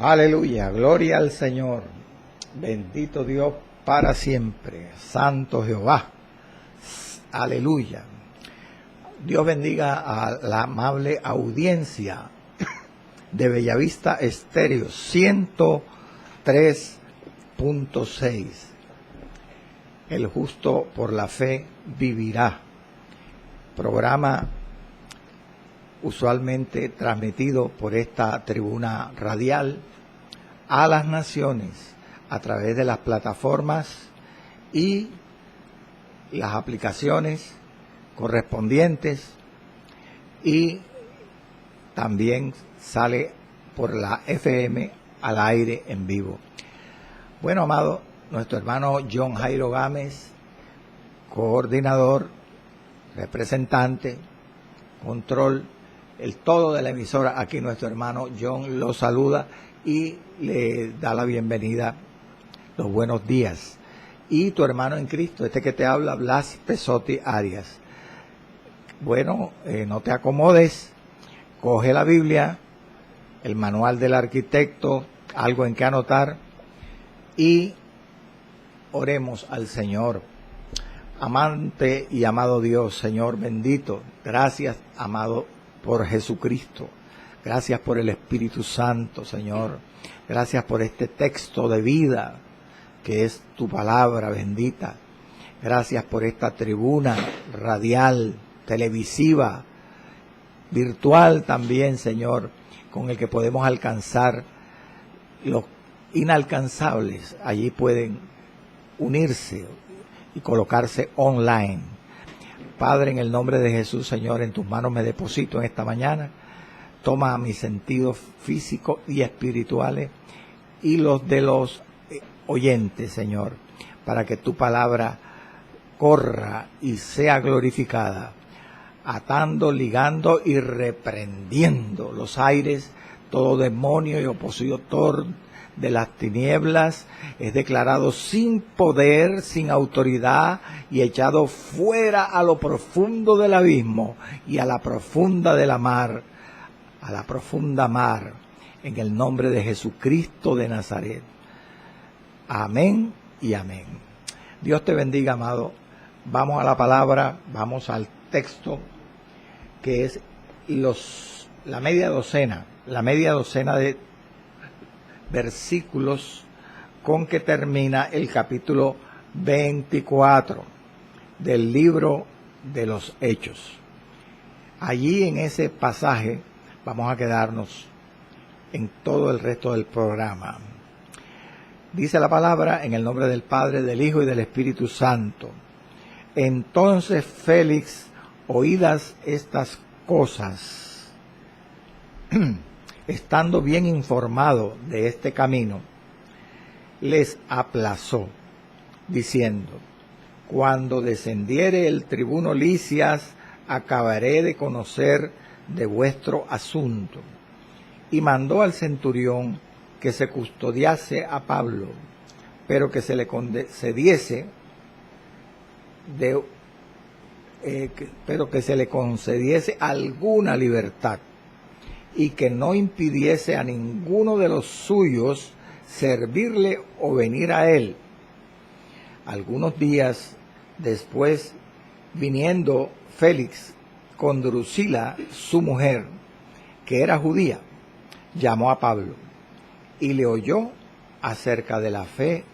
Aleluya, gloria al Señor. Bendito Dios para siempre. Santo Jehová. Aleluya. Dios bendiga a la amable audiencia de Bellavista Estéreo 103.6. El justo por la fe vivirá. Programa usualmente transmitido por esta tribuna radial a las naciones a través de las plataformas y las aplicaciones correspondientes, y también sale por la FM al aire en vivo. Bueno, amado, nuestro hermano John Jairo Gámez, coordinador, representante, control, el todo de la emisora, aquí nuestro hermano John lo saluda y le da la bienvenida, los buenos días. Y tu hermano en Cristo, este que te habla, Blas Pesotti Arias. Bueno, no te acomodes, coge la Biblia, el manual del arquitecto, algo en que anotar, y oremos al Señor. Amante y amado Dios, Señor bendito, gracias, amado, por Jesucristo. Gracias por el Espíritu Santo, Señor. Gracias por este texto de vida que es tu palabra bendita. Gracias por esta tribuna radial, televisiva, virtual también, Señor, con el que podemos alcanzar los inalcanzables. Allí pueden unirse y colocarse online. Padre, en el nombre de Jesús, Señor, en tus manos me deposito en esta mañana. Toma mis sentidos físicos y espirituales y los de los oyentes, Señor, para que tu palabra corra y sea glorificada, atando, ligando y reprendiendo los aires, todo demonio y opositor de las tinieblas es declarado sin poder, sin autoridad y echado fuera a lo profundo del abismo y a la profunda de la mar, a la profunda mar, en el nombre de Jesucristo de Nazaret. Amén y amén. Dios te bendiga, amado. Vamos a la palabra, vamos al texto que es la media docena de versículos con que termina el capítulo 24 del libro de los Hechos. Allí en ese pasaje vamos a quedarnos en todo el resto del programa. Dice la palabra en el nombre del Padre, del Hijo y del Espíritu Santo. Entonces Félix, oídas estas cosas, estando bien informado de este camino, les aplazó, diciendo: cuando descendiere el tribuno Lisias, acabaré de conocer de vuestro asunto. Y mandó al centurión que se custodiase a Pablo, pero que se le concediese alguna libertad, y que no impidiese a ninguno de los suyos servirle o venir a él. Algunos días después, viniendo Félix con Drusila, su mujer, que era judía, llamó a Pablo y le oyó acerca de la fe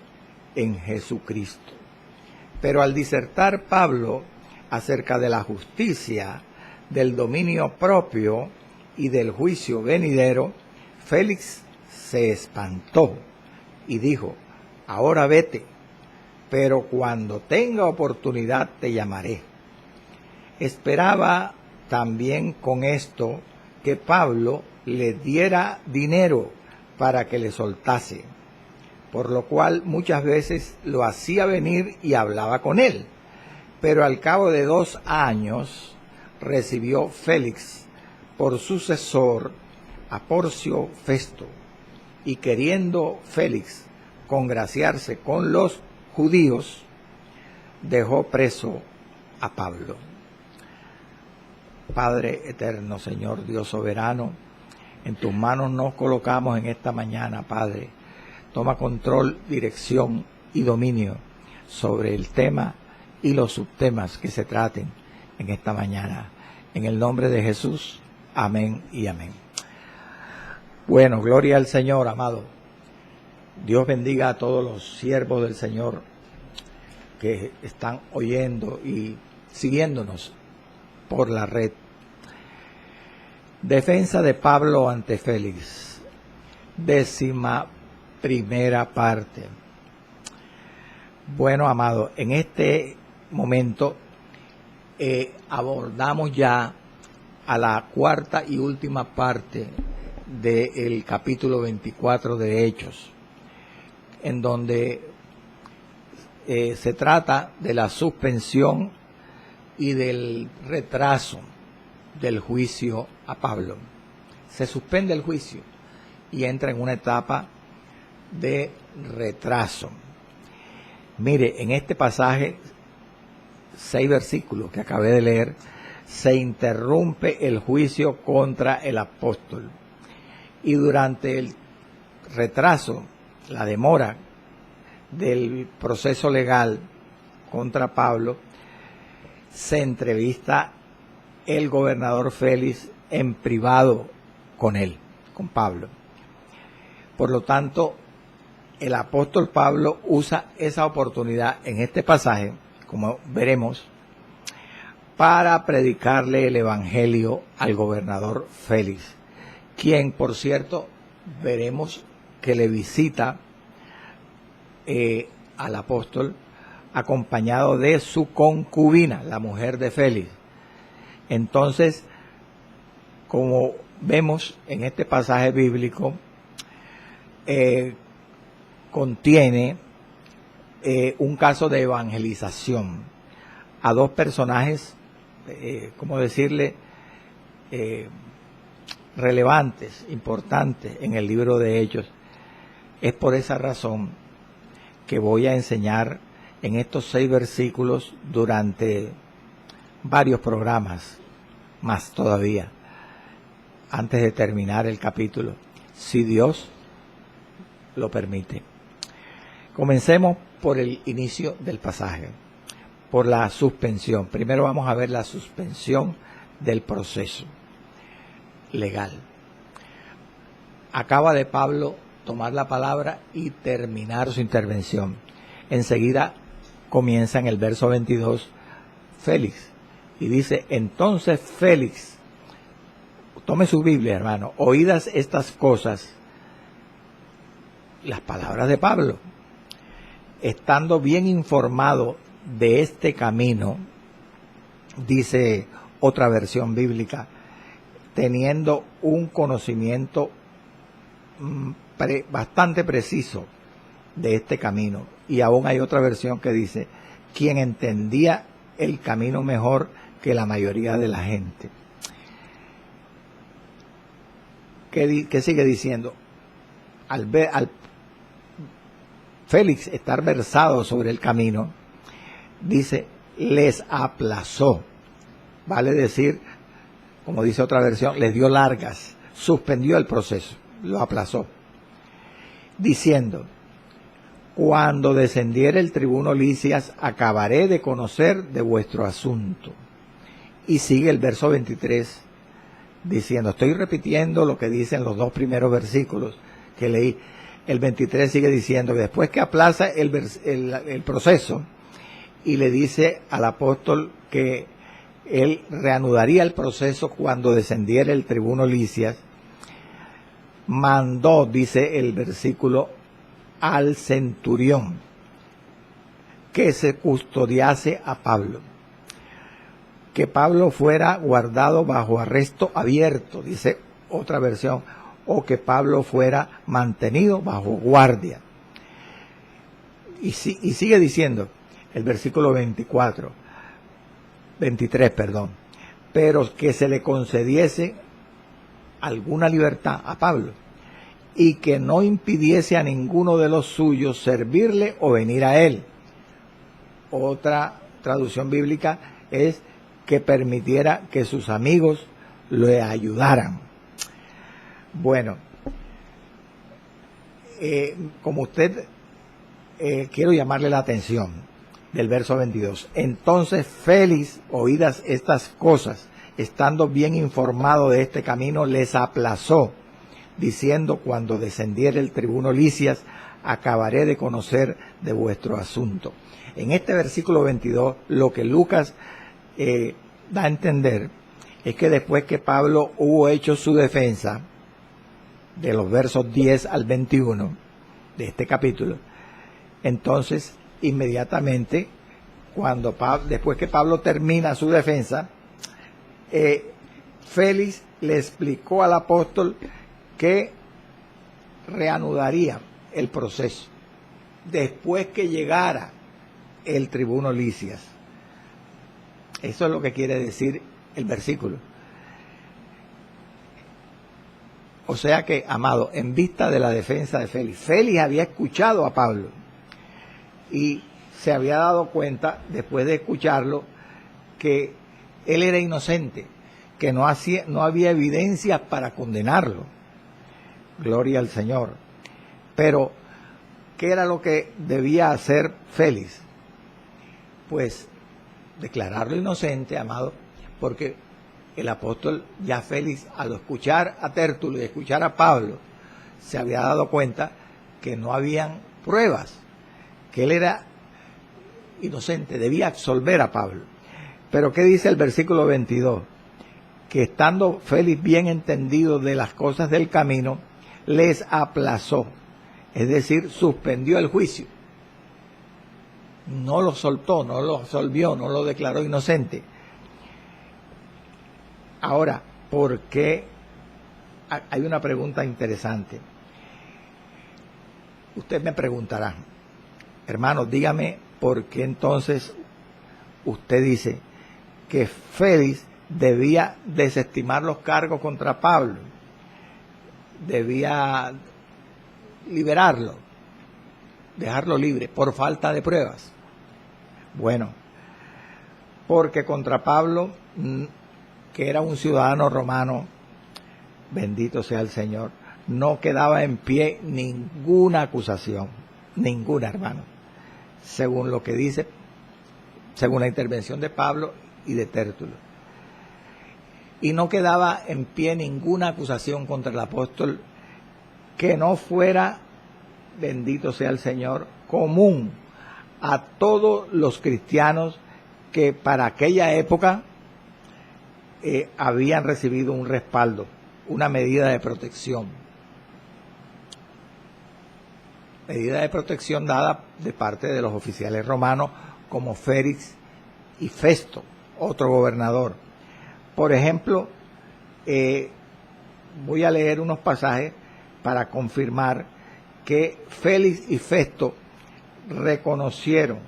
en Jesucristo. Pero al disertar Pablo acerca de la justicia, del dominio propio y del juicio venidero, Félix se espantó y dijo: ahora vete, pero cuando tenga oportunidad te llamaré. Esperaba también con esto que Pablo le diera dinero para que le soltase, por lo cual muchas veces lo hacía venir y hablaba con él. Pero al cabo de 2 años recibió Félix por sucesor a Porcio Festo, y queriendo Félix congraciarse con los judíos, dejó preso a Pablo. Padre eterno, Señor Dios soberano, En tus manos nos colocamos en esta mañana, Padre. Toma control, dirección y dominio sobre el tema y los subtemas que se traten en esta mañana. En el nombre de Jesús, amén y amén. Bueno, gloria al Señor, amado. Dios bendiga a todos los siervos del Señor que están oyendo y siguiéndonos por la red. Defensa de Pablo ante Félix. 11ª parte. Bueno, amado, en este momento abordamos ya a la cuarta y última parte del capítulo 24 de Hechos, en donde se trata de la suspensión y del retraso del juicio a Pablo. Se suspende el juicio y entra en una etapa de retraso. Mire, en este pasaje, 6 versículos que acabé de leer, se interrumpe el juicio contra el apóstol. Y durante el retraso, la demora del proceso legal contra Pablo, se entrevista el gobernador Félix en privado con él, con Pablo. Por lo tanto, el apóstol Pablo usa esa oportunidad en este pasaje, como veremos, para predicarle el evangelio al gobernador Félix, quien, por cierto, veremos que le visita al apóstol acompañado de su concubina, la mujer de Félix. Entonces, como vemos en este pasaje bíblico, contiene un caso de evangelización a 2 personajes, ¿cómo decirle?, relevantes, importantes en el libro de Hechos. Es por esa razón que voy a enseñar en estos 6 versículos durante varios programas, más todavía, antes de terminar el capítulo, si Dios lo permite. Comencemos por el inicio del pasaje, por la suspensión. Primero vamos a ver la suspensión del proceso legal. Acaba de Pablo tomar la palabra y terminar su intervención. Enseguida comienza en el verso 22, Félix, y dice: entonces Félix, tome su Biblia, hermano, oídas estas cosas, las palabras de Pablo, estando bien informado de este camino, dice otra versión bíblica, teniendo un conocimiento bastante preciso de este camino. Y aún hay otra versión que dice, quien entendía el camino mejor que la mayoría de la gente. ¿Qué sigue diciendo? Al Félix estar versado sobre el camino, dice, les aplazó. Vale decir, como dice otra versión, les dio largas, suspendió el proceso, lo aplazó, diciendo, cuando descendiere el tribuno Lisias, acabaré de conocer de vuestro asunto. Y sigue el verso 23, diciendo, estoy repitiendo lo que dicen los 2 primeros versículos que leí. El 23 sigue diciendo que después que aplaza el proceso y le dice al apóstol que él reanudaría el proceso cuando descendiera el tribuno Lisias, mandó, dice el versículo, al centurión que se custodiase a Pablo, que Pablo fuera guardado bajo arresto abierto, dice otra versión, o que Pablo fuera mantenido bajo guardia. Y sigue diciendo el versículo 23, pero que se le concediese alguna libertad a Pablo y que no impidiese a ninguno de los suyos servirle o venir a él. Otra traducción bíblica es que permitiera que sus amigos le ayudaran. Bueno, como usted, quiero llamarle la atención del verso 22. Entonces Félix, oídas estas cosas, estando bien informado de este camino, les aplazó, diciendo: cuando descendiere el tribuno Lisias, acabaré de conocer de vuestro asunto. En este versículo 22, lo que Lucas da a entender es que después que Pablo hubo hecho su defensa, de los versos 10 al 21 de este capítulo, entonces inmediatamente, después que Pablo termina su defensa, Félix le explicó al apóstol que reanudaría el proceso después que llegara el tribuno Lisias. Eso es lo que quiere decir el versículo. O sea que, amado, en vista de la defensa de Félix había escuchado a Pablo y se había dado cuenta, después de escucharlo, que él era inocente, que no había evidencias para condenarlo. Gloria al Señor. Pero, ¿qué era lo que debía hacer Félix? Pues declararlo inocente, amado, porque el apóstol ya Félix, al escuchar a Tértulo y escuchar a Pablo, se había dado cuenta que no habían pruebas, que él era inocente, debía absolver a Pablo. Pero ¿qué dice el versículo 22? Que estando Félix bien entendido de las cosas del camino, les aplazó, es decir, suspendió el juicio. No lo soltó, no lo absolvió, no lo declaró inocente. Ahora, ¿por qué? Hay una pregunta interesante. Usted me preguntará, hermano, dígame por qué entonces usted dice que Félix debía desestimar los cargos contra Pablo, debía liberarlo, dejarlo libre por falta de pruebas. Bueno, porque contra Pablo, que era un ciudadano romano, bendito sea el Señor, no quedaba en pie ninguna acusación, ninguna, hermano, según lo que dice, según la intervención de Pablo y de Tértulo. Y no quedaba en pie ninguna acusación contra el apóstol que no fuera, bendito sea el Señor, común a todos los cristianos que para aquella época habían recibido un respaldo, una medida de protección. Medida de protección dada de parte de los oficiales romanos como Félix y Festo, otro gobernador. Por ejemplo, voy a leer unos pasajes para confirmar que Félix y Festo reconocieron,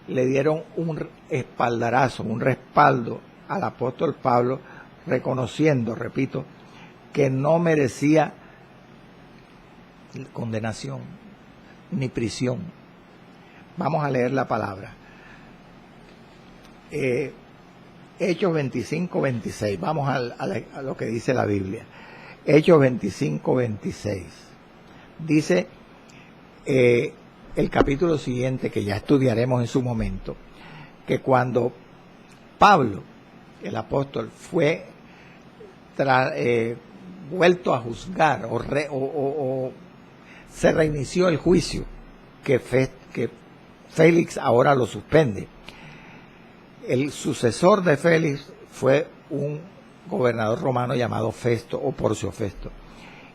le dieron un espaldarazo, un respaldo al apóstol Pablo, reconociendo, repito, que no merecía condenación ni prisión. Vamos a leer la palabra. Hechos 25, 26. Vamos a lo que dice la Biblia. Hechos 25, 26. Dice el capítulo siguiente, que ya estudiaremos en su momento, que cuando Pablo, el apóstol, fue vuelto a juzgar o se reinició el juicio, que Félix ahora lo suspende. El sucesor de Félix fue un gobernador romano llamado Festo o Porcio Festo.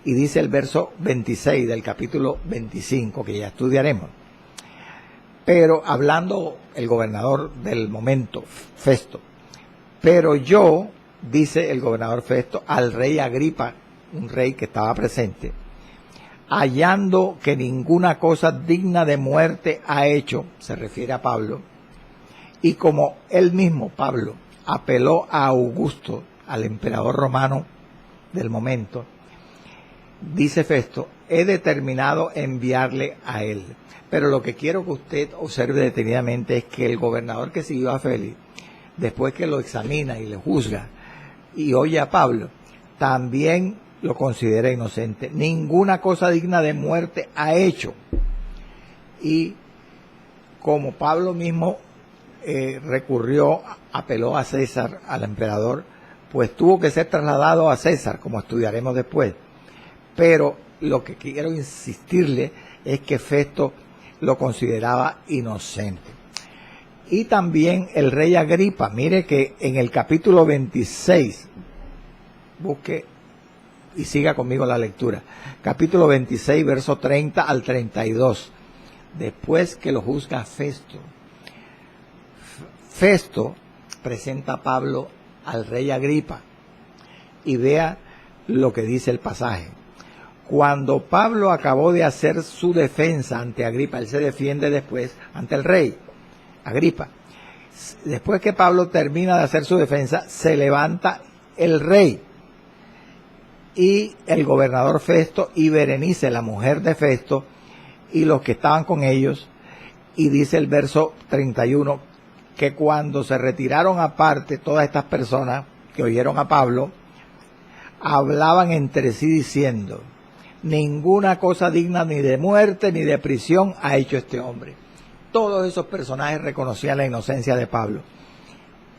Y dice el verso 26 del capítulo 25, que ya estudiaremos. Pero hablando el gobernador del momento, Festo, pero yo, dice el gobernador Festo, al rey Agripa, un rey que estaba presente, hallando que ninguna cosa digna de muerte ha hecho, se refiere a Pablo, y como él mismo, Pablo, apeló a Augusto, al emperador romano del momento, dice Festo, he determinado enviarle a él. Pero lo que quiero que usted observe detenidamente es que el gobernador que siguió a Félix, después que lo examina y le juzga y oye a Pablo, también lo considera inocente. Ninguna cosa digna de muerte ha hecho. Y como Pablo mismo apeló a César, al emperador, pues tuvo que ser trasladado a César, como estudiaremos después. Pero lo que quiero insistirle es que Festo lo consideraba inocente. Y también el rey Agripa, mire que en el capítulo 26, busque y siga conmigo la lectura, capítulo 26, verso 30 al 32, después que lo juzga Festo, Festo presenta a Pablo al rey Agripa y vea lo que dice el pasaje. Cuando Pablo acabó de hacer su defensa ante Agripa, él se defiende después ante el rey Agripa. Después que Pablo termina de hacer su defensa, se levanta el rey y el gobernador Festo y Berenice, la mujer de Festo, y los que estaban con ellos, y dice el verso 31, que cuando se retiraron aparte todas estas personas que oyeron a Pablo, hablaban entre sí diciendo: ninguna cosa digna ni de muerte ni de prisión ha hecho este hombre. Todos esos personajes reconocían la inocencia de Pablo.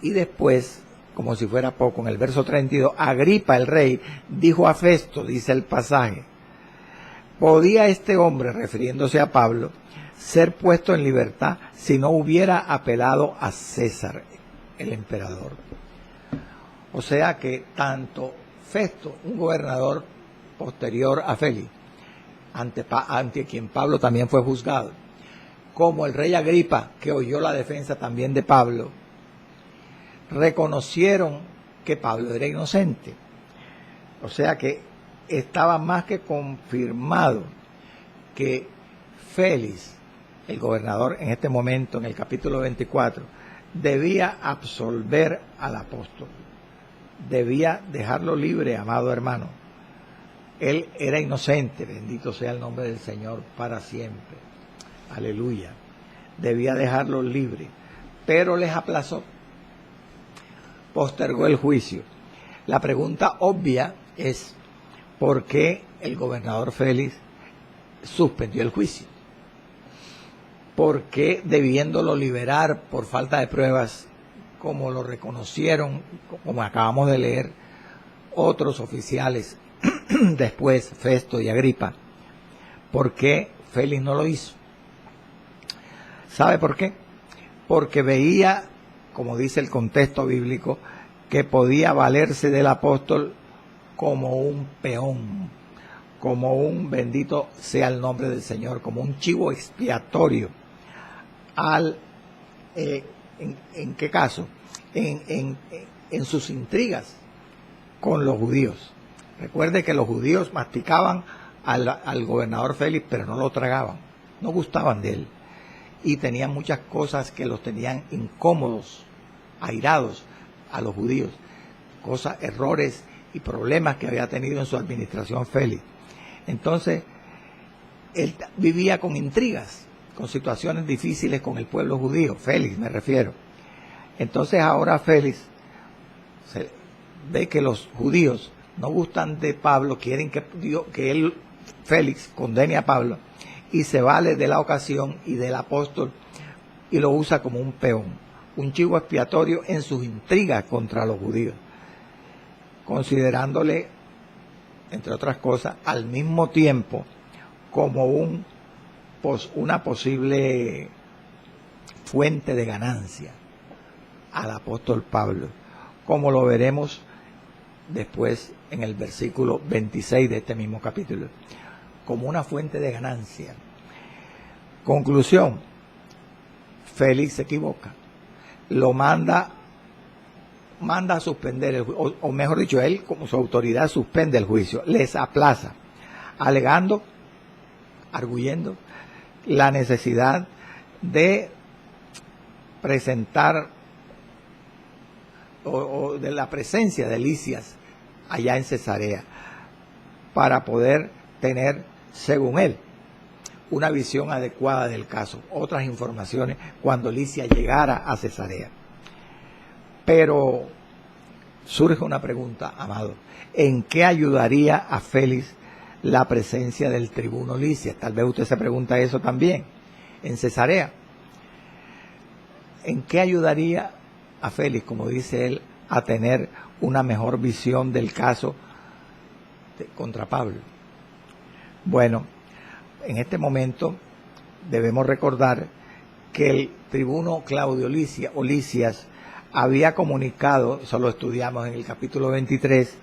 Y después, como si fuera poco, en el verso 32, Agripa el rey dijo a Festo, dice el pasaje: ¿podía este hombre, refiriéndose a Pablo, ser puesto en libertad si no hubiera apelado a César, el emperador? O sea que tanto Festo, un gobernador posterior a Félix, ante quien Pablo también fue juzgado, como el rey Agripa, que oyó la defensa también de Pablo, reconocieron que Pablo era inocente. O sea que estaba más que confirmado que Félix, el gobernador en este momento, en el capítulo 24, debía absolver al apóstol. Debía dejarlo libre, amado hermano. Él era inocente, bendito sea el nombre del Señor para siempre. Aleluya. Debía dejarlo libre, pero les aplazó, postergó el juicio. La pregunta obvia es: ¿por qué el gobernador Félix suspendió el juicio? ¿Por qué, debiéndolo liberar por falta de pruebas, como lo reconocieron, como acabamos de leer, otros oficiales después, Festo y Agripa, por qué Félix no lo hizo? ¿Sabe por qué? Porque veía, como dice el contexto bíblico, que podía valerse del apóstol como un peón, como un, bendito sea el nombre del Señor, como un chivo expiatorio. ¿En qué caso? En sus intrigas con los judíos. Recuerde que los judíos masticaban al gobernador Félix, pero no lo tragaban, no gustaban de él. Y tenían muchas cosas que los tenían incómodos, airados a los judíos. Cosas, errores y problemas que había tenido en su administración Félix. Entonces, él vivía con intrigas, con situaciones difíciles con el pueblo judío, Félix me refiero. Entonces ahora Félix ve que los judíos no gustan de Pablo, quieren que Félix condene a Pablo, y se vale de la ocasión y del apóstol y lo usa como un peón, un chivo expiatorio en sus intrigas contra los judíos, considerándole, entre otras cosas, al mismo tiempo como una posible fuente de ganancia al apóstol Pablo, como lo veremos después en el versículo 26 de este mismo capítulo, como una fuente de ganancia. Conclusión: Félix se equivoca, lo manda a suspender o mejor dicho, él como su autoridad suspende el juicio, les aplaza, arguyendo la necesidad de presentar o de la presencia de Lisias allá en Cesarea para poder tener, según él, una visión adecuada del caso, otras informaciones cuando Lisias llegara a Cesarea. Pero surge una pregunta, amado. ¿En qué ayudaría a Félix la presencia del tribuno Lisias? Tal vez usted se pregunta eso también. En Cesarea, ¿en qué ayudaría a Félix, como dice él, a tener una mejor visión del caso contra Pablo? Bueno, en este momento debemos recordar que el tribuno Claudio Lisias había comunicado, eso lo estudiamos en el capítulo 23,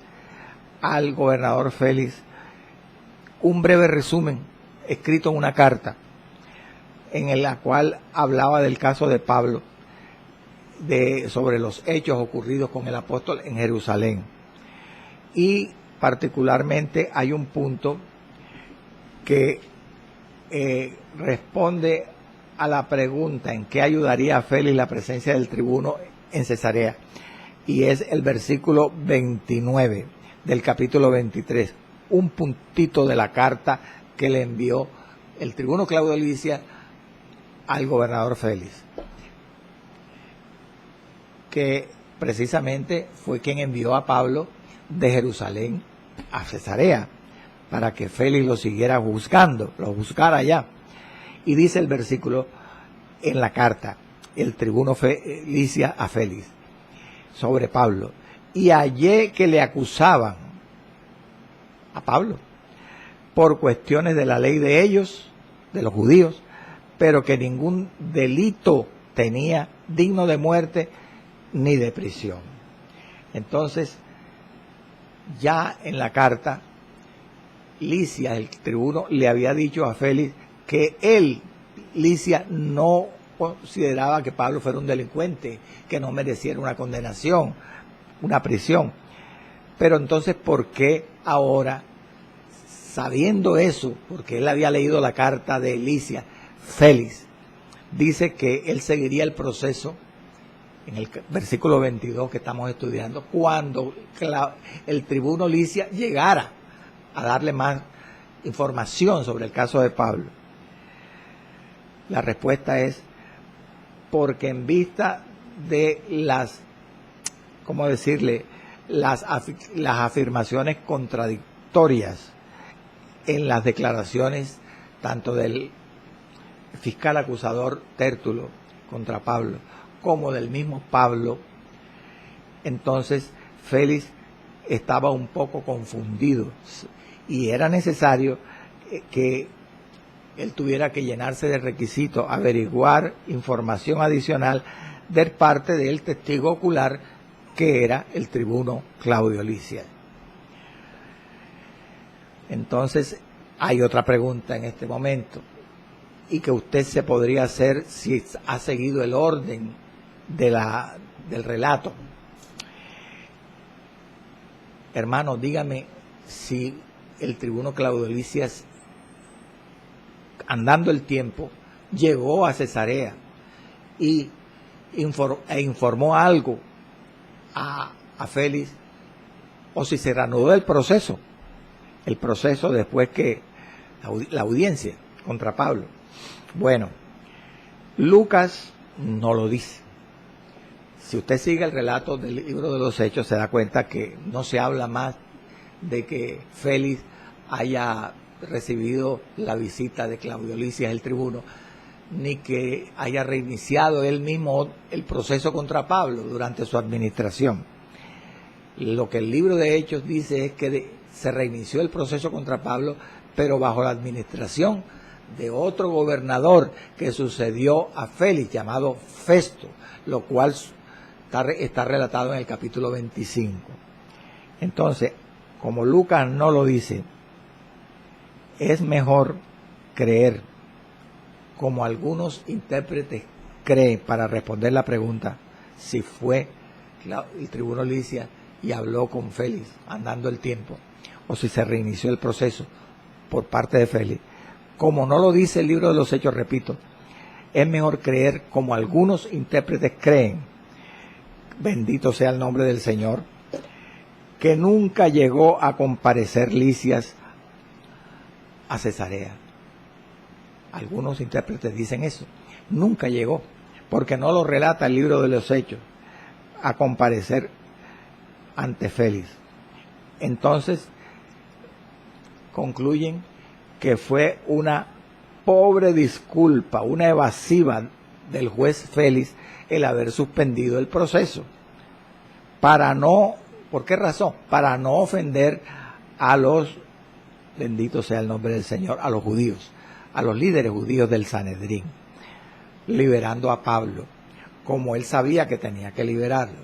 al gobernador Félix un breve resumen escrito en una carta en la cual hablaba del caso de Pablo, sobre los hechos ocurridos con el apóstol en Jerusalén. Y particularmente hay un punto que responde a la pregunta en qué ayudaría a Félix la presencia del tribuno en Cesarea, y es el versículo 29 del capítulo 23, un puntito de la carta que le envió el tribuno Claudio Lisias al gobernador Félix, que precisamente fue quien envió a Pablo de Jerusalén a Cesarea para que Félix lo siguiera buscando, lo buscara allá. Y dice el versículo en la carta, el tribuno Lisias a Félix, sobre Pablo: y hallé que le acusaban a Pablo por cuestiones de la ley de ellos, de los judíos, pero que ningún delito tenía digno de muerte ni de prisión. Entonces, ya en la carta, Lisias, el tribuno, le había dicho a Félix que él, Lisias, no consideraba que Pablo fuera un delincuente, que no mereciera una condenación, una prisión. Pero entonces, ¿por qué ahora, sabiendo eso, porque él había leído la carta de Lisias, Félix dice que él seguiría el proceso en el versículo 22 que estamos estudiando, cuando el tribuno Lisias llegara a darle más información sobre el caso de Pablo? La respuesta es porque en vista de las, ¿cómo decirle?, las afirmaciones contradictorias en las declaraciones tanto del fiscal acusador Tértulo contra Pablo como del mismo Pablo, entonces Félix estaba un poco confundido y era necesario que él tuviera que llenarse de requisitos, averiguar información adicional de parte del testigo ocular que era el tribuno Claudio Lisias. Entonces hay otra pregunta en este momento y que usted se podría hacer si ha seguido el orden del relato. Hermano, dígame si el tribuno Claudio Lisias, andando el tiempo, llegó a Cesarea y informó algo a Félix, o si se reanudó el proceso después que la audiencia contra Pablo. Bueno, Lucas no lo dice. Si usted sigue el relato del libro de los Hechos, se da cuenta que no se habla más de que Félix haya recibido la visita de Claudio Lisias, el tribuno, ni que haya reiniciado él mismo el proceso contra Pablo durante su administración. Lo que el libro de Hechos dice es que se reinició el proceso contra Pablo, pero bajo la administración de otro gobernador que sucedió a Félix, llamado Festo, lo cual está relatado en el capítulo 25. Entonces, como Lucas no lo dice, es mejor creer, como algunos intérpretes creen, para responder la pregunta si fue el tribuno Lisias y habló con Félix andando el tiempo, o si se reinició el proceso por parte de Félix. Como no lo dice el libro de los Hechos, repito, es mejor creer como algunos intérpretes creen, bendito sea el nombre del Señor, que nunca llegó a comparecer Lisias a Cesarea. Algunos intérpretes dicen eso, nunca llegó, porque no lo relata el libro de los Hechos, a comparecer ante Félix. Entonces concluyen que fue una pobre disculpa, una evasiva del juez Félix el haber suspendido el proceso. ¿Por qué razón? Para no ofender a los, bendito sea el nombre del Señor, a los judíos, a los líderes judíos del Sanedrín, liberando a Pablo, como él sabía que tenía que liberarlo.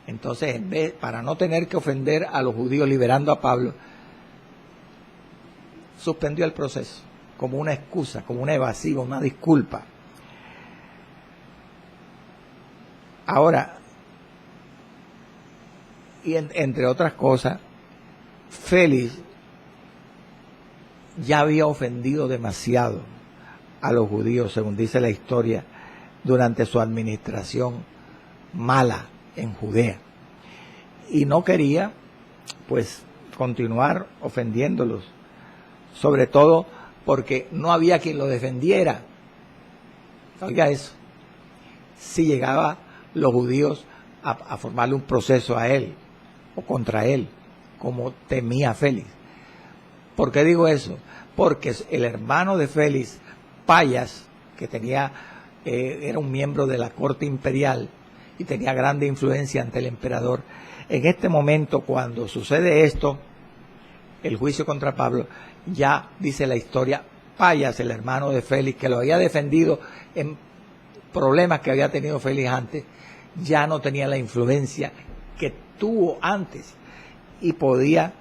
Entonces, para no tener que ofender a los judíos liberando a Pablo, suspendió el proceso como una excusa, como una evasiva, una disculpa. Ahora, y entre otras cosas, Félix ya había ofendido demasiado a los judíos, según dice la historia, durante su administración mala en Judea. Y no quería, pues, continuar ofendiéndolos, sobre todo porque no había quien lo defendiera. Oiga eso. Si llegaban los judíos a formarle un proceso a él o contra él, como temía Félix. ¿Por qué digo eso? Porque el hermano de Félix, Payas, que era un miembro de la corte imperial y tenía grande influencia ante el emperador, en este momento, cuando sucede esto, el juicio contra Pablo, ya dice la historia, Payas, el hermano de Félix, que lo había defendido en problemas que había tenido Félix antes, ya no tenía la influencia que tuvo antes y podía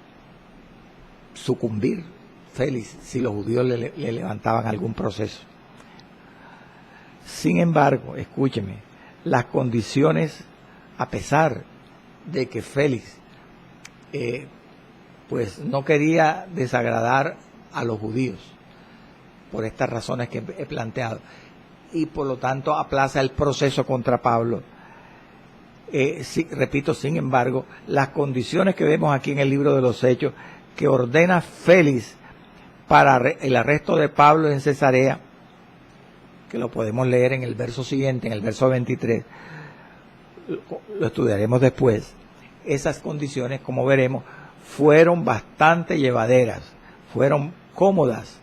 sucumbir Félix si los judíos le levantaban algún proceso. Sin embargo, escúcheme, las condiciones, a pesar de que Félix pues no quería desagradar a los judíos por estas razones que he planteado, y por lo tanto aplaza el proceso contra Pablo. Repito, sin embargo, las condiciones que vemos aquí en el libro de los Hechos, que ordena Félix para el arresto de Pablo en Cesarea, que lo podemos leer en el verso siguiente, en el verso 23, lo estudiaremos después. Esas condiciones, como veremos, fueron bastante llevaderas, fueron cómodas,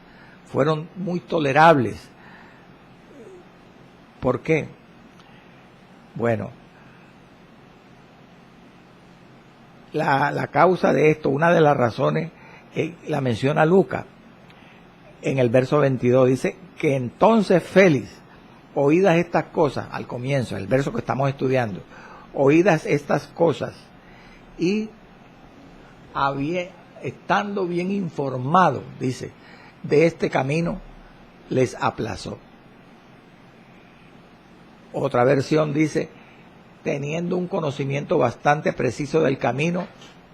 fueron muy tolerables. ¿Por qué? Bueno, la causa de esto, una de las razones, la menciona Lucas en el verso 22, dice que entonces Félix, oídas estas cosas, al comienzo, el verso que estamos estudiando, oídas estas cosas, y estando bien informado, dice, de este camino, les aplazó. Otra versión dice, teniendo un conocimiento bastante preciso del camino,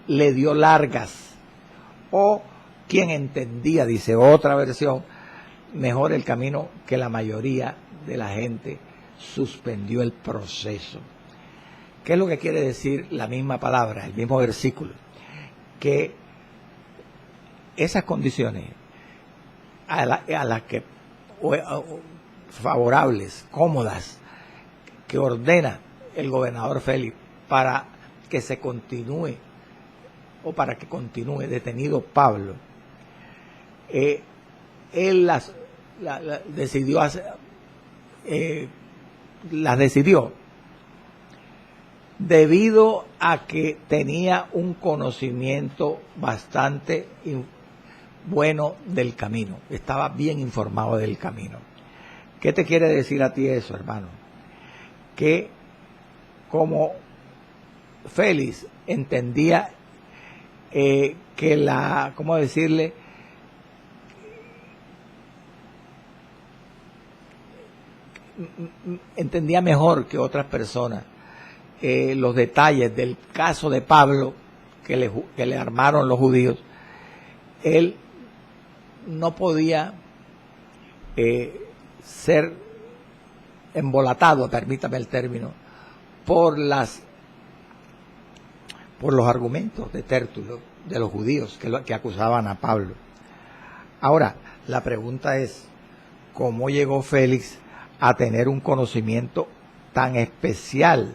le dio largas. O quien entendía, dice otra versión, mejor el camino que la mayoría de la gente, suspendió el proceso. ¿Qué es lo que quiere decir la misma palabra, el mismo versículo? Que esas condiciones a las que favorables, cómodas, que ordena el gobernador Félix para que se continúe o para que continúe detenido Pablo, él las decidió debido a que tenía un conocimiento bastante bueno del camino, estaba bien informado del camino. ¿Qué te quiere decir a ti eso, hermano? Que como Félix entendía que ¿cómo decirle? Entendía mejor que otras personas los detalles del caso de Pablo que le armaron los judíos. Él no podía ser embolatado, permítame el término, por los argumentos de Tértulo, de los judíos que acusaban a Pablo. Ahora, la pregunta es, ¿cómo llegó Félix a tener un conocimiento tan especial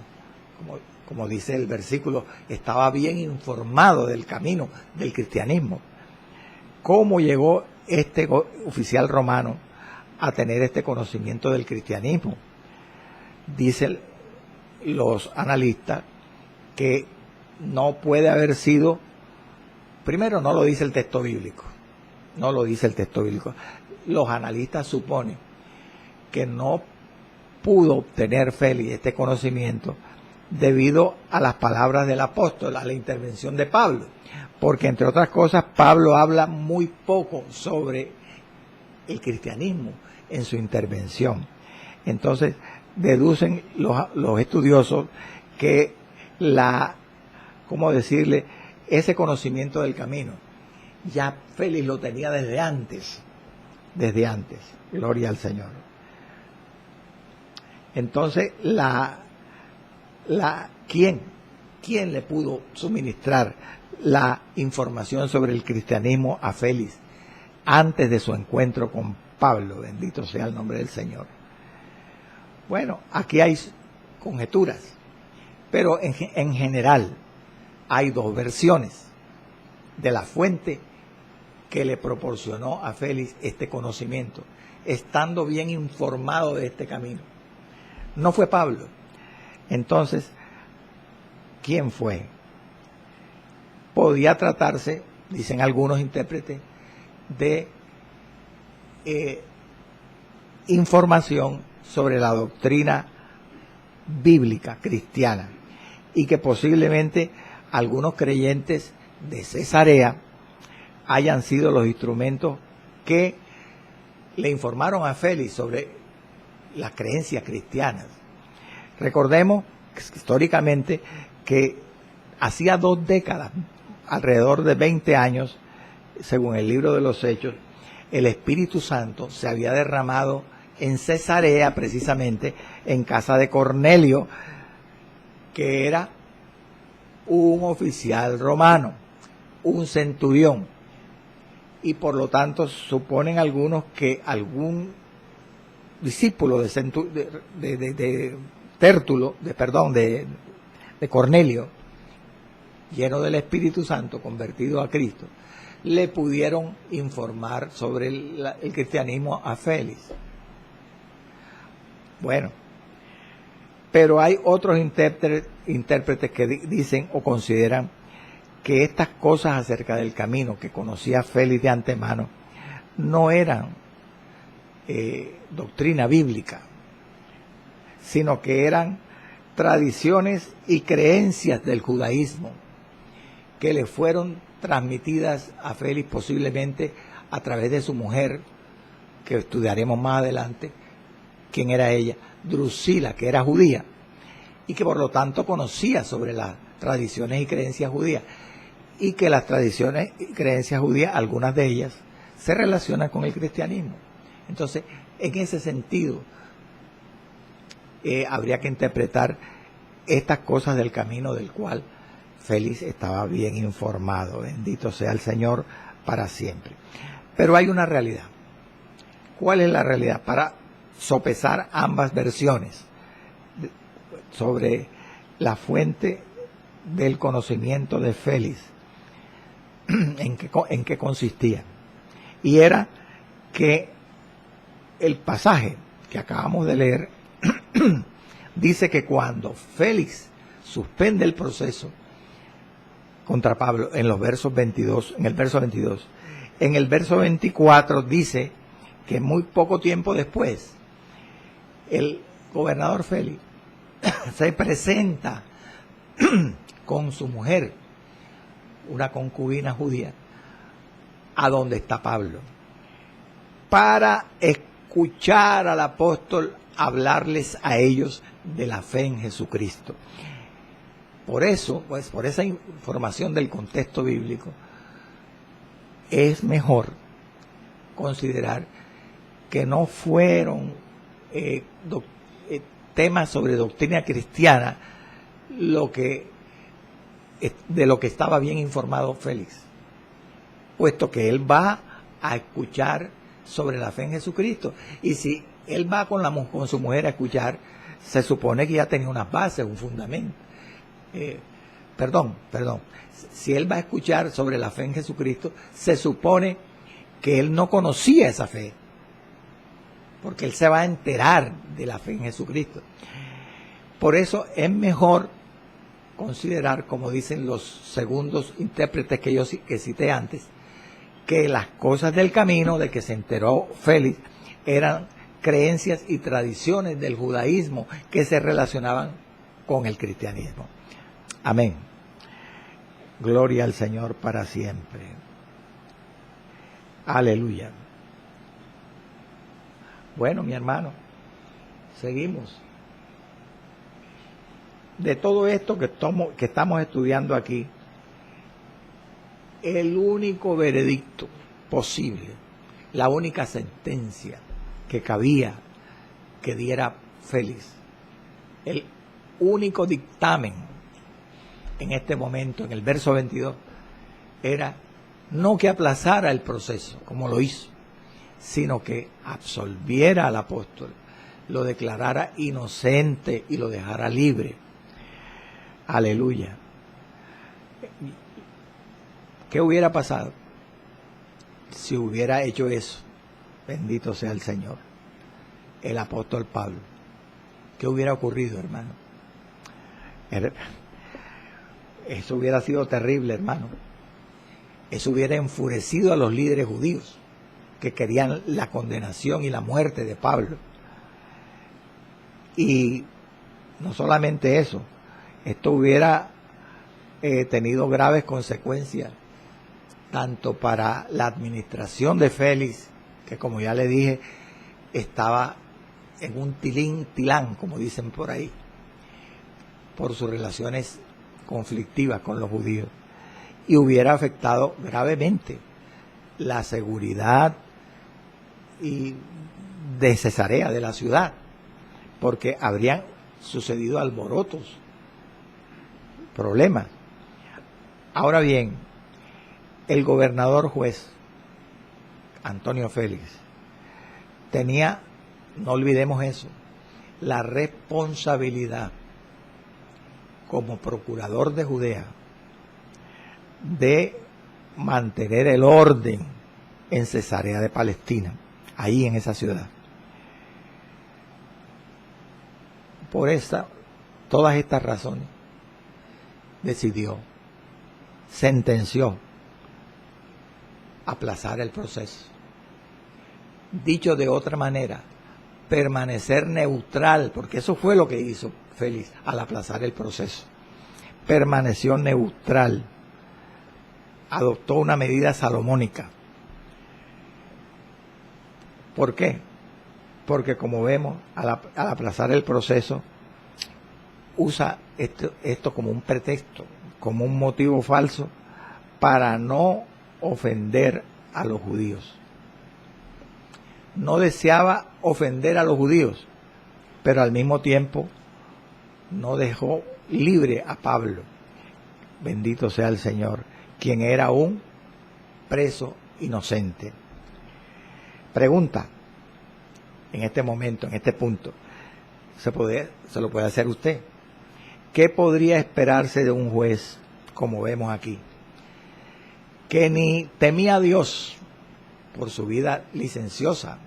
como dice el versículo, estaba bien informado del camino del cristianismo. ¿Cómo llegó este oficial romano a tener este conocimiento del cristianismo? Dicen los analistas que no puede haber sido, primero no lo dice el texto bíblico, no lo dice el texto bíblico. Los analistas suponen que no pudo obtener Félix este conocimiento debido a las palabras del apóstol, a la intervención de Pablo, porque entre otras cosas Pablo habla muy poco sobre el cristianismo en su intervención. Entonces deducen los estudiosos que ¿cómo decirle? Ese conocimiento del camino ya Félix lo tenía desde antes, gloria al Señor. Entonces, ¿quién le pudo suministrar la información sobre el cristianismo a Félix antes de su encuentro con Pablo? Bendito sea el nombre del Señor. Bueno, aquí hay conjeturas, pero en general hay dos versiones de la fuente que le proporcionó a Félix este conocimiento, estando bien informado de este camino. No fue Pablo. Entonces, ¿quién fue? Podía tratarse, dicen algunos intérpretes, de información sobre la doctrina bíblica cristiana, y que posiblemente algunos creyentes de Cesarea hayan sido los instrumentos que le informaron a Félix sobre las creencias cristianas. Recordemos históricamente que hacía 2 décadas, alrededor de 20 años, según el libro de los Hechos, el Espíritu Santo se había derramado en Cesarea, precisamente en casa de Cornelio, que era un oficial romano, un centurión, y por lo tanto suponen algunos que algún discípulo de Cornelio, lleno del Espíritu Santo, convertido a Cristo, le pudieron informar sobre el cristianismo a Félix. Bueno, pero hay otros intérpretes que dicen o consideran que estas cosas acerca del camino que conocía Félix de antemano no eran doctrina bíblica, sino que eran tradiciones y creencias del judaísmo que le fueron transmitidas a Félix posiblemente a través de su mujer, que estudiaremos más adelante quién era ella, Drusila, que era judía y que por lo tanto conocía sobre las tradiciones y creencias judías, y que las tradiciones y creencias judías, algunas de ellas, se relacionan con el cristianismo. Entonces, en ese sentido, habría que interpretar estas cosas del camino del cual Félix estaba bien informado. Bendito sea el Señor para siempre. Pero hay una realidad. ¿Cuál es la realidad? Para sopesar ambas versiones sobre la fuente del conocimiento de Félix, en qué consistía. Y era que el pasaje que acabamos de leer dice que cuando Félix suspende el proceso contra Pablo en los versos 22, en el verso 22, en el verso 24 dice que muy poco tiempo después el gobernador Félix se presenta con su mujer, una concubina judía, a donde está Pablo, para escuchar al apóstol hablarles a ellos de la fe en Jesucristo. Por eso, pues por esa información del contexto bíblico, es mejor considerar que no fueron temas sobre doctrina cristiana de lo que estaba bien informado Félix, puesto que él va a escuchar sobre la fe en Jesucristo, y si él va con su mujer a escuchar, se supone que ya tenía unas bases, un fundamento. perdón, si él va a escuchar sobre la fe en Jesucristo, se supone que él no conocía esa fe, porque él se va a enterar de la fe en Jesucristo. Por eso es mejor considerar, como dicen los segundos intérpretes que cité antes, que las cosas del camino de que se enteró Félix eran creencias y tradiciones del judaísmo que se relacionaban con el cristianismo. Amén. Gloria al Señor para siempre. Aleluya. Bueno, mi hermano, seguimos. De todo esto que estamos estudiando aquí, el único veredicto posible, la única sentencia que cabía que diera Félix, el único dictamen en este momento, en el verso 22, era no que aplazara el proceso, como lo hizo, sino que absolviera al apóstol, lo declarara inocente y lo dejara libre. Aleluya. ¿Qué hubiera pasado si hubiera hecho eso? Bendito sea el Señor. El apóstol Pablo. ¿Qué hubiera ocurrido, hermano? Eso hubiera sido terrible, hermano. Eso hubiera enfurecido a los líderes judíos que querían la condenación y la muerte de Pablo. Y no solamente eso, esto hubiera tenido graves consecuencias tanto para la administración de Félix, que como ya le dije, estaba en un tilín-tilán, como dicen por ahí, por sus relaciones conflictivas con los judíos, y hubiera afectado gravemente la seguridad y de Cesarea, de la ciudad, porque habrían sucedido alborotos, problemas. Ahora bien, el gobernador juez Antonio Félix tenía, no olvidemos eso, la responsabilidad como procurador de Judea de mantener el orden en Cesarea de Palestina, ahí en esa ciudad. Por todas estas razones, decidió, sentenció aplazar el proceso. Dicho de otra manera, permanecer neutral, porque eso fue lo que hizo Félix al aplazar el proceso. Permaneció neutral, adoptó una medida salomónica. ¿Por qué? Porque como vemos, al aplazar el proceso, usa esto como un pretexto, como un motivo falso para no ofender a los judíos. No deseaba ofender a los judíos, pero al mismo tiempo no dejó libre a Pablo, bendito sea el Señor, quien era un preso inocente. Pregunta, en este momento, en este punto, se lo puede hacer usted. ¿Qué podría esperarse de un juez, como vemos aquí, que ni temía a Dios por su vida licenciosa,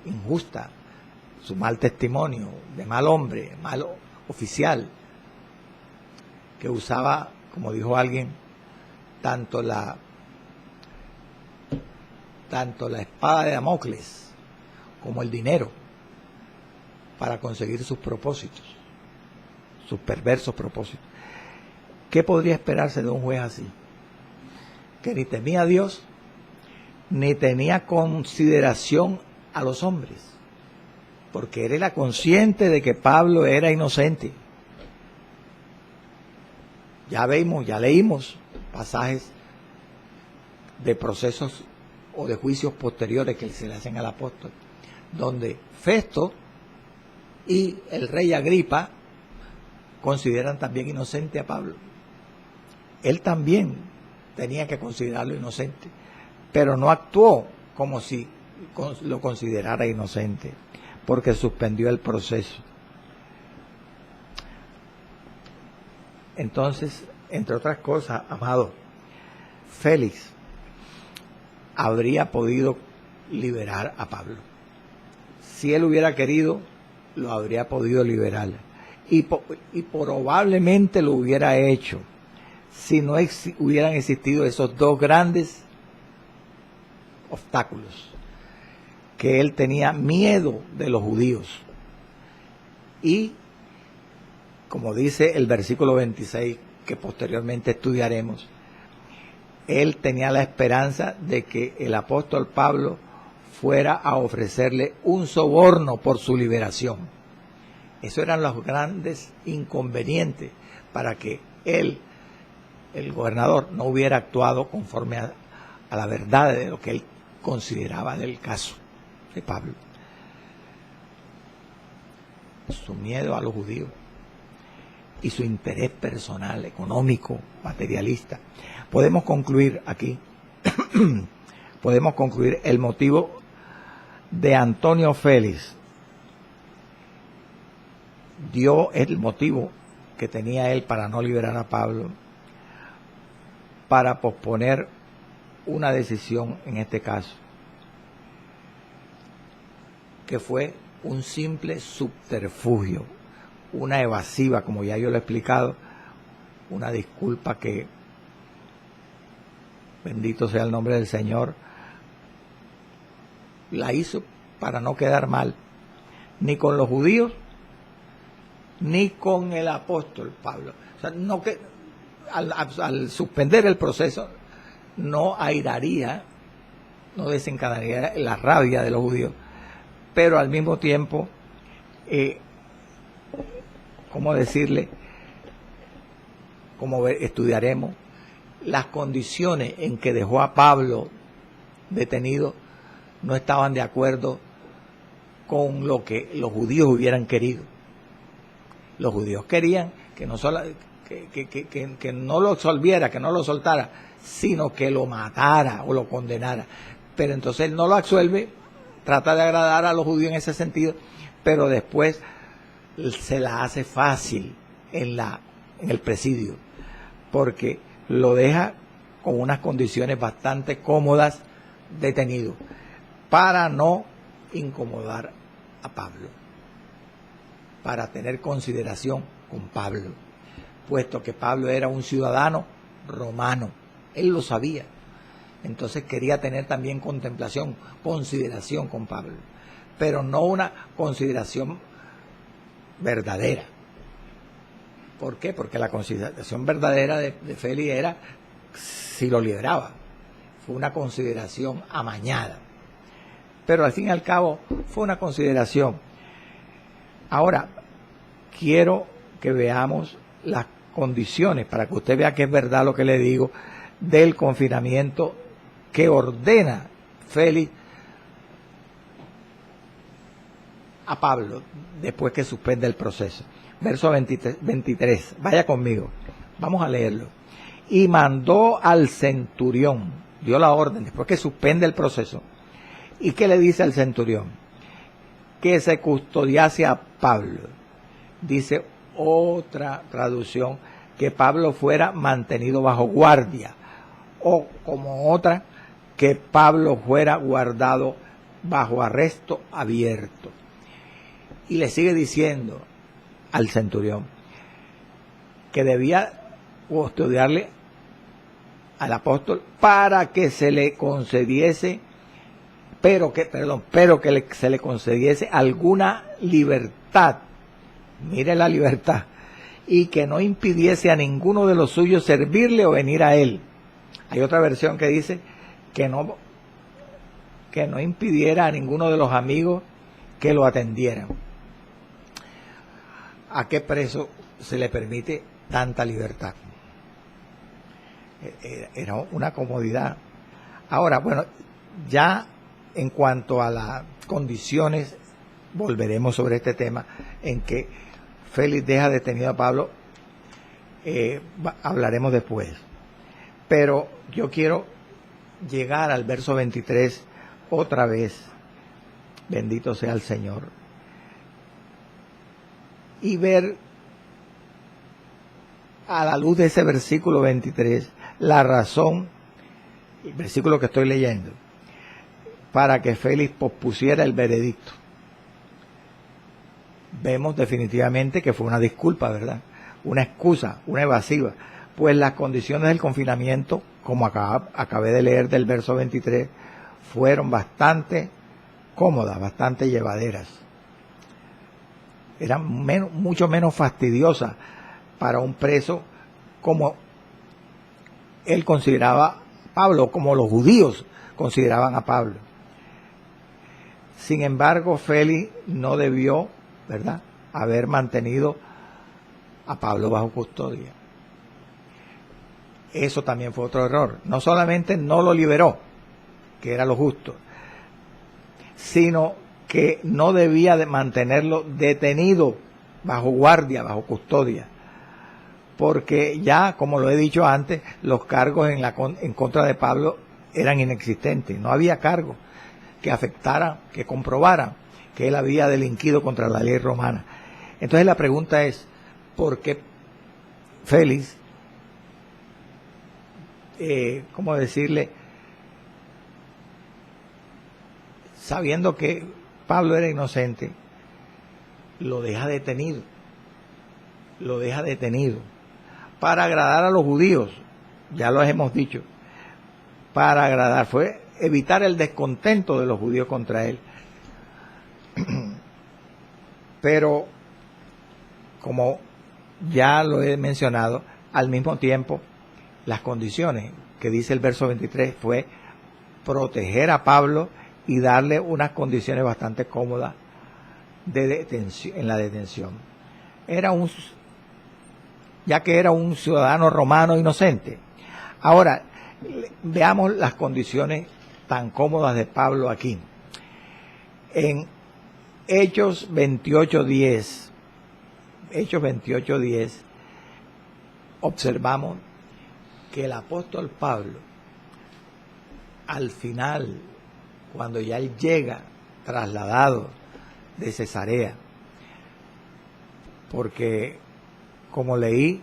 injusta, su mal testimonio, de mal hombre, mal oficial, que usaba, como dijo alguien, tanto la espada de Damocles como el dinero para conseguir sus propósitos, sus perversos propósitos? ¿Qué podría esperarse de un juez así? Que ni temía a Dios, ni tenía consideración a los hombres, porque él era consciente de que Pablo era inocente. Ya leímos pasajes de procesos o de juicios posteriores que se le hacen al apóstol, donde Festo y el rey Agripa consideran también inocente a Pablo. Él también tenía que considerarlo inocente, pero no actuó como si lo considerara inocente, porque suspendió el proceso. Entonces, entre otras cosas, amado, Félix habría podido liberar a Pablo. Si él hubiera querido, lo habría podido liberar. Y probablemente lo hubiera hecho si no hubieran existido esos dos grandes obstáculos. Que él tenía miedo de los judíos. Y, como dice el versículo 26, que posteriormente estudiaremos, él tenía la esperanza de que el apóstol Pablo fuera a ofrecerle un soborno por su liberación. Esos eran los grandes inconvenientes para que él, el gobernador, no hubiera actuado conforme a la verdad de lo que él consideraba del caso de Pablo. Su miedo a los judíos y su interés personal, económico, materialista. Podemos concluir aquí, podemos concluir el motivo de Antonio Félix. Dio el motivo que tenía él para no liberar a Pablo, para posponer una decisión en este caso, que fue un simple subterfugio, una evasiva, como ya yo lo he explicado, una disculpa que, bendito sea el nombre del Señor, la hizo para no quedar mal, ni con los judíos, ni con el apóstol Pablo. O sea, no que al suspender el proceso, no airaría, no desencadenaría la rabia de los judíos, pero al mismo tiempo, ¿cómo decirle? Como estudiaremos, las condiciones en que dejó a Pablo detenido no estaban de acuerdo con lo que los judíos hubieran querido. Los judíos querían que no solo que no lo absolviera, que no lo soltara, sino que lo matara o lo condenara. Pero entonces él no lo absuelve, trata de agradar a los judíos en ese sentido, pero después se la hace fácil en el presidio, porque lo deja con unas condiciones bastante cómodas detenido, para no incomodar a Pablo, para tener consideración con Pablo, puesto que Pablo era un ciudadano romano, él lo sabía, entonces quería tener también contemplación, consideración con Pablo, pero no una consideración verdadera. ¿Por qué? Porque la consideración verdadera de Félix era si lo liberaba, fue una consideración amañada, pero al fin y al cabo fue una consideración. Ahora, quiero que veamos las condiciones, para que usted vea que es verdad lo que le digo, del confinamiento que ordena Félix a Pablo después que suspende el proceso. Verso 23, vaya conmigo, vamos a leerlo. Y mandó al centurión, dio la orden después que suspende el proceso. ¿Y qué le dice al centurión? Que se custodiase a Pablo. Dice otra traducción, que Pablo fuera mantenido bajo guardia, o como otra, que Pablo fuera guardado bajo arresto abierto. Y le sigue diciendo al centurión que debía custodiarle al apóstol para que se le concediese, se le concediese alguna libertad. Mire la libertad. Y que no impidiese a ninguno de los suyos servirle o venir a él. Hay otra versión que dice que no impidiera a ninguno de los amigos que lo atendieran. ¿A qué preso se le permite tanta libertad? Era una comodidad. Ahora, bueno, ya en cuanto a las condiciones, volveremos sobre este tema, en que Félix deja detenido a Pablo, hablaremos después. Pero yo quiero llegar al verso 23 otra vez, bendito sea el Señor, y ver a la luz de ese versículo 23, la razón, el versículo que estoy leyendo, para que Félix pospusiera el veredicto. Vemos definitivamente que fue una disculpa, ¿verdad? Una excusa, una evasiva, pues las condiciones del confinamiento, como acabé de leer del verso 23, fueron bastante cómodas, bastante llevaderas. Eran mucho menos fastidiosas para un preso como él consideraba a Pablo, como los judíos consideraban a Pablo. Sin embargo, Félix no debió, ¿verdad?, haber mantenido a Pablo bajo custodia. Eso también fue otro error. No solamente no lo liberó, que era lo justo, sino que no debía de mantenerlo detenido bajo guardia, bajo custodia, porque ya, como lo he dicho antes, los cargos en contra de Pablo eran inexistentes. No había cargos que afectaran, que comprobaran que él había delinquido contra la ley romana. Entonces la pregunta es, ¿por qué Félix, cómo decirle, sabiendo que Pablo era inocente, lo deja detenido? Lo deja detenido para agradar a los judíos, ya lo hemos dicho, para agradar, fue evitar el descontento de los judíos contra él. Pero, como ya lo he mencionado, al mismo tiempo, las condiciones que dice el verso 23 fue proteger a Pablo y darle unas condiciones bastante cómodas de detención, en la detención. Ya que era un ciudadano romano inocente. Ahora, veamos las condiciones tan cómodas de Pablo aquí. En Hechos 28:10, observamos que el apóstol Pablo, al final, cuando ya él llega trasladado de Cesarea, porque como leí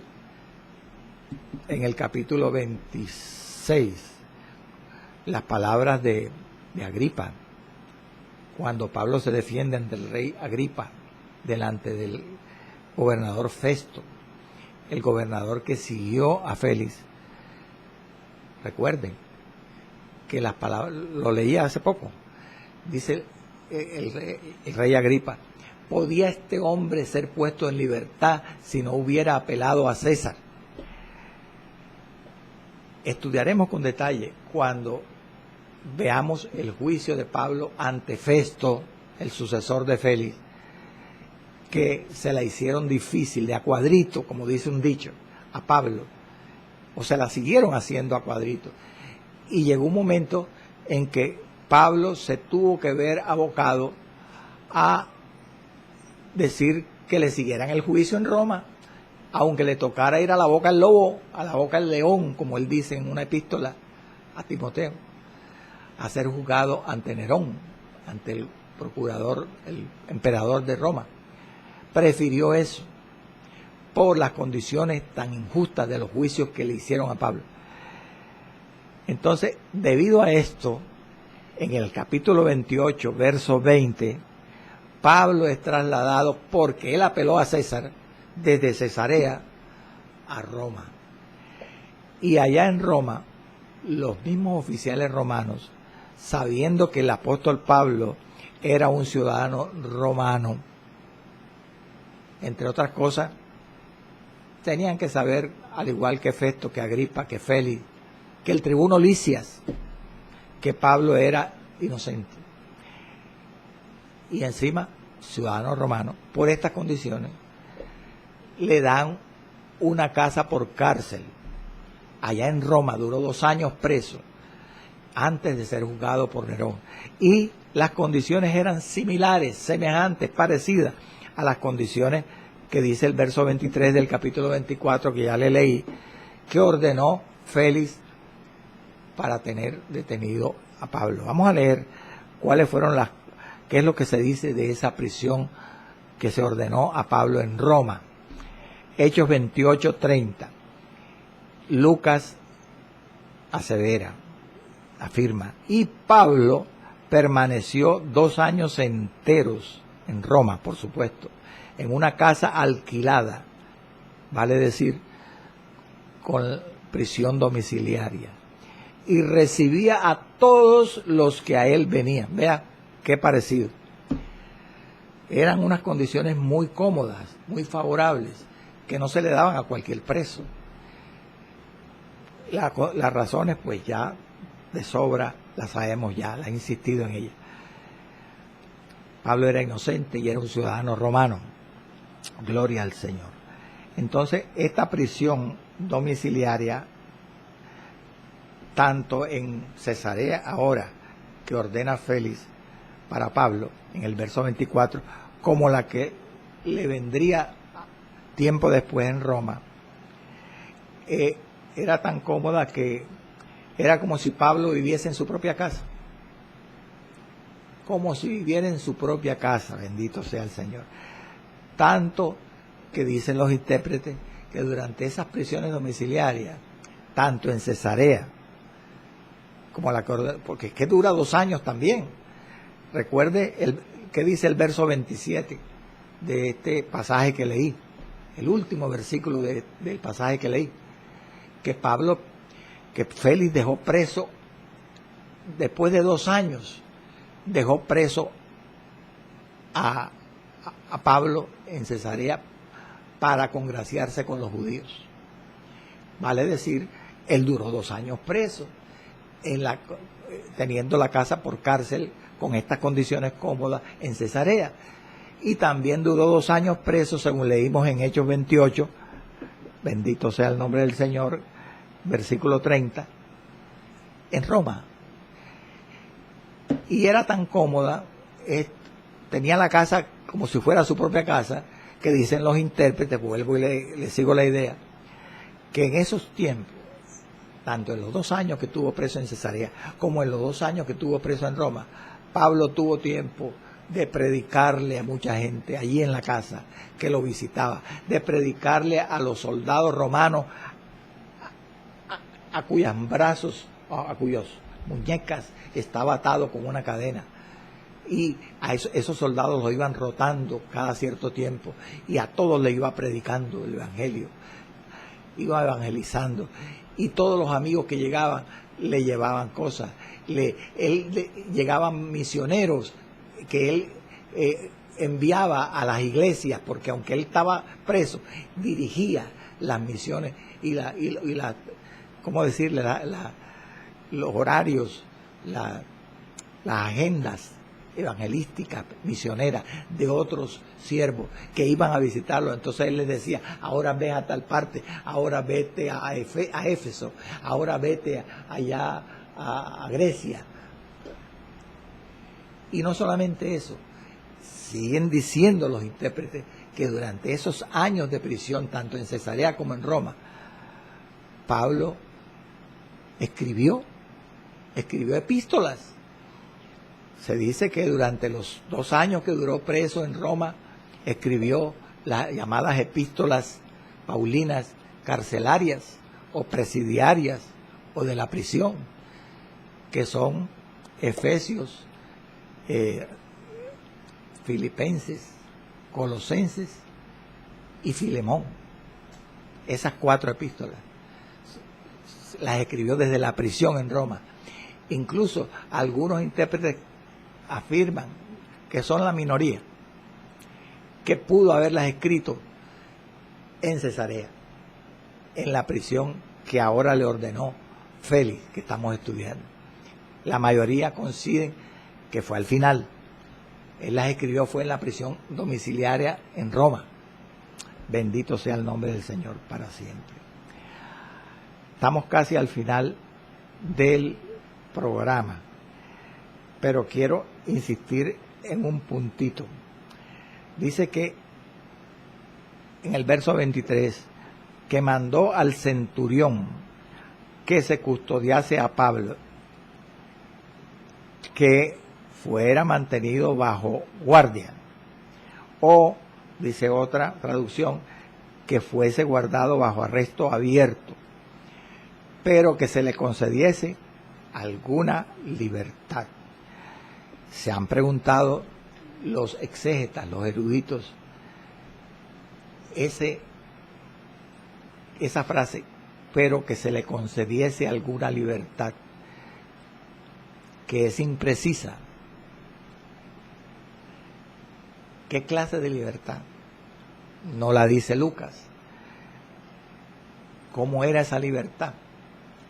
en el capítulo 26, las palabras de Agripa, cuando Pablo se defiende ante el rey Agripa, delante del gobernador Festo, el gobernador que siguió a Félix. Recuerden que las palabras, lo leía hace poco, dice el rey Agripa: ¿podía este hombre ser puesto en libertad si no hubiera apelado a César? Estudiaremos con detalle cuando veamos el juicio de Pablo ante Festo, el sucesor de Félix, que se la hicieron difícil, de a cuadrito, como dice un dicho, a Pablo, o se la siguieron haciendo a cuadrito. Y llegó un momento en que Pablo se tuvo que ver abocado a decir que le siguieran el juicio en Roma, aunque le tocara ir a la boca del lobo, a la boca del león, como él dice en una epístola a Timoteo, a ser juzgado ante Nerón, ante el procurador, el emperador de Roma. Prefirió eso por las condiciones tan injustas de los juicios que le hicieron a Pablo. Entonces, debido a esto, en el capítulo 28, verso 20, Pablo es trasladado, porque él apeló a César, desde Cesarea a Roma. Y allá en Roma, los mismos oficiales romanos, sabiendo que el apóstol Pablo era un ciudadano romano, entre otras cosas, tenían que saber, al igual que Festo, que Agripa, que Félix, que el tribuno Licias, que Pablo era inocente. Y encima, ciudadano romano, por estas condiciones, le dan una casa por cárcel. Allá en Roma duró 2 años preso, antes de ser juzgado por Nerón. Y las condiciones eran similares, semejantes, parecidas a las condiciones que dice el verso 23 del capítulo 24, que ya le leí, que ordenó Félix para tener detenido a Pablo. Vamos a leer cuáles fueron qué es lo que se dice de esa prisión que se ordenó a Pablo en Roma. Hechos 28:30. Lucas asevera, afirma, y Pablo permaneció 2 años enteros en Roma, por supuesto, en una casa alquilada, vale decir, con prisión domiciliaria, y recibía a todos los que a él venían. Vea qué parecido. Eran unas condiciones muy cómodas, muy favorables, que no se le daban a cualquier preso. Las razones, pues ya de sobra las sabemos ya, las he insistido en ellas. Pablo era inocente y era un ciudadano romano. Gloria al Señor. Entonces, esta prisión domiciliaria, tanto en Cesarea ahora, que ordena Félix para Pablo, en el verso 24, como la que le vendría tiempo después en Roma, era tan cómoda que era como si Pablo viviese en su propia casa. Como si viviera en su propia casa, bendito sea el Señor. Tanto que dicen los intérpretes que durante esas prisiones domiciliarias, tanto en Cesarea, como porque es que dura 2 años también. Recuerde que dice el verso 27 de este pasaje que leí, el último versículo del pasaje que leí, que Félix dejó preso, después de 2 años, dejó preso a Pablo en Cesarea para congraciarse con los judíos. Vale decir, él duró 2 años preso, teniendo la casa por cárcel con estas condiciones cómodas en Cesarea. Y también duró 2 años preso, según leímos en Hechos 28, bendito sea el nombre del Señor, versículo 30, en Roma. Y era tan cómoda, tenía la casa como si fuera su propia casa, que dicen los intérpretes, vuelvo y le sigo la idea, que en esos tiempos, tanto en los 2 años que estuvo preso en Cesarea, como en los 2 años que estuvo preso en Roma, Pablo tuvo tiempo de predicarle a mucha gente allí en la casa que lo visitaba, de predicarle a los soldados romanos a cuyos muñecas estaba atado con una cadena. Y a esos soldados los iban rotando cada cierto tiempo y a todos le iba predicando el evangelio, iba evangelizando, y todos los amigos que llegaban le llevaban cosas. Llegaban misioneros que él enviaba a las iglesias, porque aunque él estaba preso, dirigía las misiones y ¿cómo decirle? Los horarios, las agendas evangelísticas, misioneras de otros siervos que iban a visitarlo. Entonces él les decía, ahora ve a tal parte, ahora vete a Éfeso, ahora vete allá a Grecia. Y no solamente eso, siguen diciendo los intérpretes que durante esos años de prisión, tanto en Cesarea como en Roma, Pablo escribió epístolas. Se dice que durante los 2 años que duró preso en Roma, escribió las llamadas epístolas paulinas carcelarias o presidiarias o de la prisión, que son Efesios, Filipenses, Colosenses y Filemón. Esas 4 epístolas las escribió desde la prisión en Roma. Incluso algunos intérpretes afirman que son la minoría, que pudo haberlas escrito en Cesarea, en la prisión que ahora le ordenó Félix, que estamos estudiando. La mayoría coinciden que fue al final. Él las escribió, fue en la prisión domiciliaria en Roma. Bendito sea el nombre del Señor para siempre. Estamos casi al final del programa, pero quiero insistir en un puntito. Dice que en el verso 23, que mandó al centurión que se custodiase a Pablo, que fuera mantenido bajo guardia, o, dice otra traducción, que fuese guardado bajo arresto abierto, pero que se le concediese alguna libertad. Se han preguntado los exégetas, los eruditos, esa frase, pero que se le concediese alguna libertad, que es imprecisa. ¿Qué clase de libertad? No la dice Lucas. ¿Cómo era esa libertad?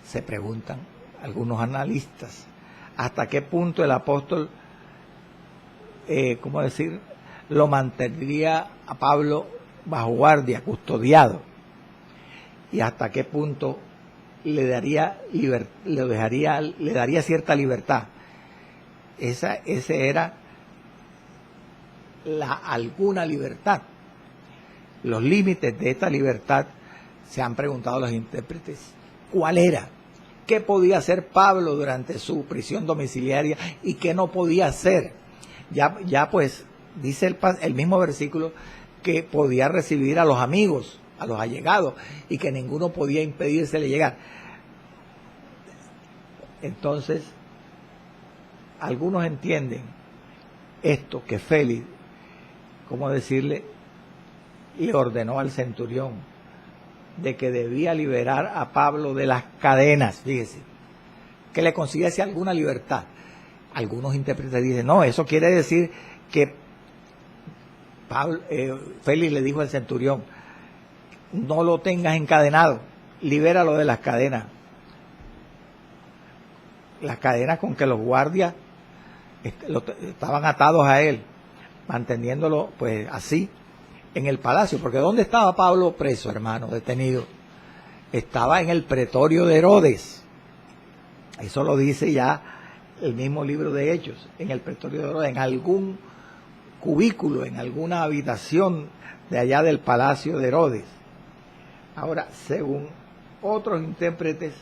Se preguntan algunos analistas. ¿Hasta qué punto el apóstol, lo mantendría a Pablo bajo guardia, custodiado? ¿Y hasta qué punto le daría cierta libertad? Ese era alguna libertad. Los límites de esta libertad se han preguntado los intérpretes. ¿Cuál era? ¿Qué podía hacer Pablo durante su prisión domiciliaria y qué no podía hacer? Ya pues dice el mismo versículo que podía recibir a los amigos, a los allegados, y que ninguno podía impedírsele llegar. Entonces, algunos entienden esto, que Félix, le ordenó al centurión de que debía liberar a Pablo de las cadenas, fíjese, que le consiguiese alguna libertad. Algunos intérpretes dicen, no, eso quiere decir que Félix le dijo al centurión, no lo tengas encadenado, libéralo de las cadenas con que los guardias estaban atados a él, manteniéndolo pues así en el palacio. Porque ¿dónde estaba Pablo preso, hermano, detenido? Estaba en el pretorio de Herodes. Eso lo dice ya el mismo libro de Hechos. En el pretorio de Herodes, en algún cubículo, en alguna habitación de allá del palacio de Herodes. Ahora, según otros intérpretes,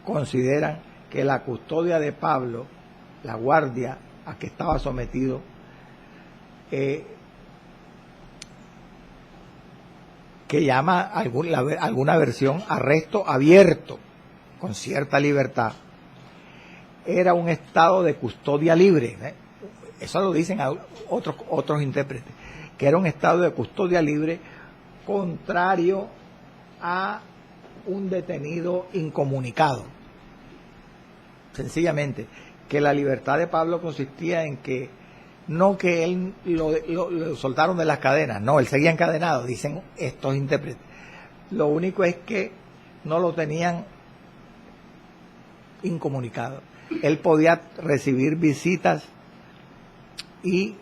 consideran que la custodia de Pablo, la guardia a que estaba sometido, que llama alguna versión arresto abierto, con cierta libertad, era un estado de custodia libre. Eso lo dicen otros intérpretes, que era un estado de custodia libre contrario a un detenido incomunicado. Sencillamente, que la libertad de Pablo consistía en que no que él lo soltaron de las cadenas, no, él seguía encadenado, dicen estos intérpretes. Lo único es que no lo tenían incomunicado. Él podía recibir visitas y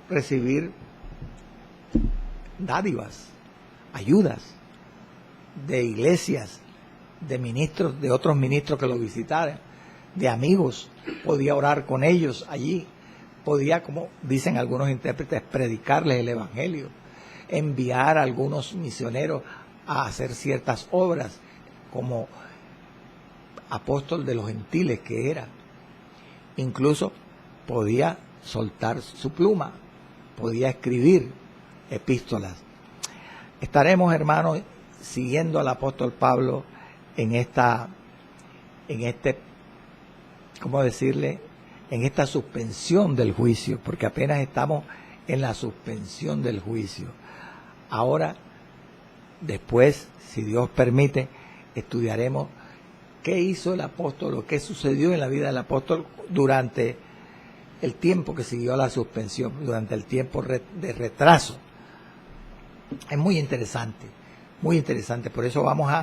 recibir dádivas, ayudas de iglesias, de ministros, de otros ministros que lo visitaran, de amigos, podía orar con ellos allí, podía, como dicen algunos intérpretes, predicarles el evangelio, enviar a algunos misioneros a hacer ciertas obras, como apóstol de los gentiles que era. Incluso podía soltar su pluma, podía escribir epístolas. Estaremos, hermanos, siguiendo al apóstol Pablo en esta suspensión del juicio, porque apenas estamos en la suspensión del juicio. Ahora, después, si Dios permite, estudiaremos qué hizo el apóstol o qué sucedió en la vida del apóstol durante el tiempo que siguió a la suspensión, durante el tiempo de retraso. Es muy interesante, por eso vamos a